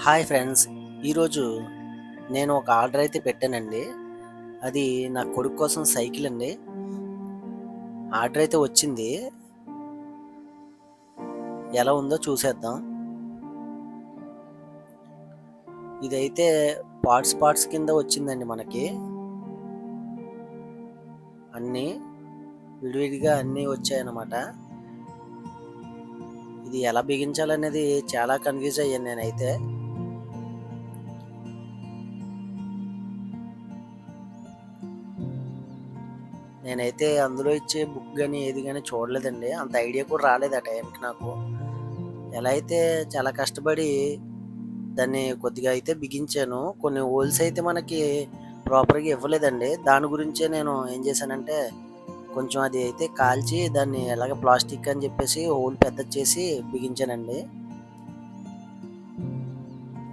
Hi friends, ఈరోజు నేను ఒక ఆర్డర్ అయితే పెట్టానండి. అది నా కొడుకు కోసం సైకిల్ అండి. ఆర్డర్ అయితే వచ్చింది. ఎలా ఉందో చూసేద్దాం. ఇదైతే పార్ట్స్ కింద వచ్చిందండి మనకి. అన్నీ విడివిడిగా అన్నీ వచ్చాయన్నమాట. ఇది ఎలా బిగించాలనేది చాలా కన్ఫ్యూజ్ అయ్యాను నేనైతే. నేనైతే అందులో ఇచ్చే బుక్ కానీ ఏది కానీ చూడలేదండి. అంత ఐడియా కూడా రాలేదు ఆ టైంకి నాకు. ఎలా అయితే చాలా కష్టపడి దాన్ని కొద్దిగా అయితే బిగించాను. కొన్ని హోల్స్ అయితే మనకి ప్రాపర్‌గా ఇవ్వలేదండి. దాని గురించే నేను ఏం చేశానంటే, కొంచెం అది అయితే కాల్చి దాన్ని ఎలాగ ప్లాస్టిక్ అని చెప్పేసి హోల్ పెద్దది చేసి బిగించానండి.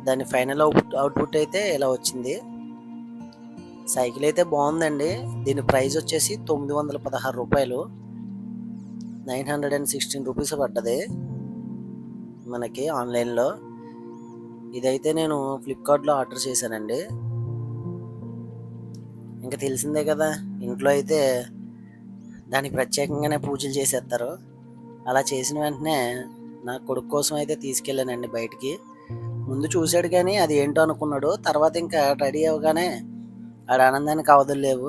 దాని ఫైనల్ అవుట్‌పుట్ అయితే ఇలా వచ్చింది. సైకిల్ అయితే బాగుందండి. దీని ప్రైస్ వచ్చేసి రూ. 916, ₹916 పడ్డది మనకి ఆన్‌లైన్‌లో. ఇదైతే నేను ఫ్లిప్‌కార్ట్‌లో ఆర్డర్ చేశానండి. ఇంక తెలిసిందే కదా! ఇంట్లో అయితే దానికి ప్రత్యేకంగానే పూజలు చేసేస్తారు. అలా చేసిన వెంటనే నా కొడుకు కోసం అయితే తీసుకెళ్ళానండి బయటికి. ముందు చూసాడు కానీ అది ఏంటో అనుకున్నాడు. తర్వాత ఇంకా రెడీ అవ్వగానే ఆడి ఆనందానికి అవధులు లేవు.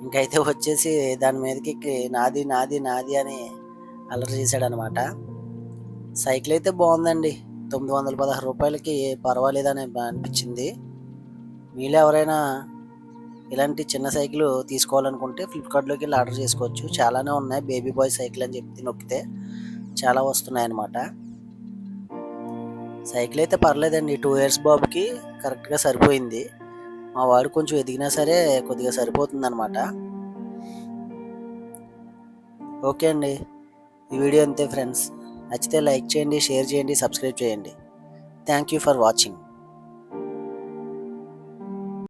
ఇంకైతే వచ్చేసి దాని మీదకి ఎక్కి నాది, నాది, నాది అని అల్లరి చేశాడనమాట. సైకిల్ అయితే బాగుందండి. ₹916కి పర్వాలేదని అనిపించింది. మీలో ఎవరైనా ఇలాంటి చిన్న సైకిల్ తీసుకోవాలనుకుంటే ఫ్లిప్‌కార్ట్‌లోకి వెళ్ళి ఆర్డర్ చేసుకోవచ్చు. చాలానే ఉన్నాయి. బేబీ బాయ్ సైకిల్ అని చెప్పి నొక్కితే చాలా వస్తున్నాయన్నమాట. సైకిల్ అయితే పర్లేదండి. 2 ఇయర్స్ బాబుకి కరెక్ట్‌గా సరిపోయింది. మా వాడు కొంచెం ఎదిగినా సరే కొద్దిగా సరిపోతుందన్నమాట. ఓకే అండి. ఈ వీడియో అంతే ఫ్రెండ్స్. నచ్చితే లైక్ చేయండి, షేర్ చేయండి, సబ్స్క్రైబ్ చేయండి. Thank you for watching.